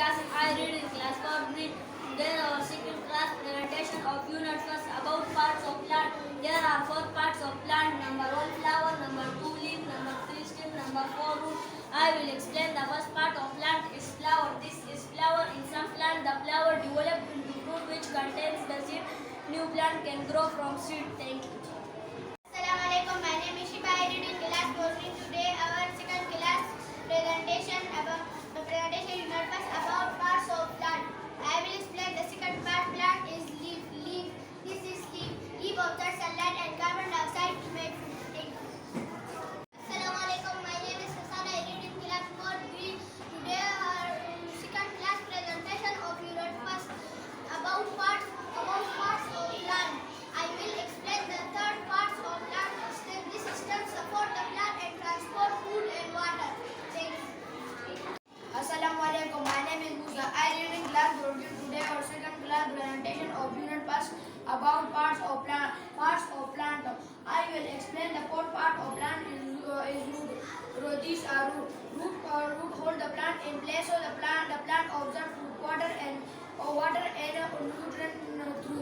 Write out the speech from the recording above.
Kasim. I read in class 4B. There our second class presentation of unit first about parts of plant. There are 4 parts of plant. Number 1 flower, number 2 leaf, number 3 stem, number 4 root. I will explain the first part of plant is flower. This is flower. In some plant the flower develops into fruit which contains the seed. New plant can grow from seed. Thank you. Assalamu alaikum. My name is Shiba. I read in class 14. Today our second class presentation unit first about parts of plant. I will explain the second part. Plant is leaf. Leaf. This is leaf. Leaf absorbs sunlight and carbon dioxide to make food. Assalamu alaikum. My name is Hasan. I read in class 4B. Today our second class presentation of unit first about parts of plant. I will explain the third parts of plant system. This system support the plant and transport food and water. Thanks. Assalamu alaikum. My name is Musa. I read in class 14. Today our second class presentation of unit first about parts of plant. I will explain the fourth part of plant is root. These are root. Root hold the plant in place so the plant absorbs water and nutrient through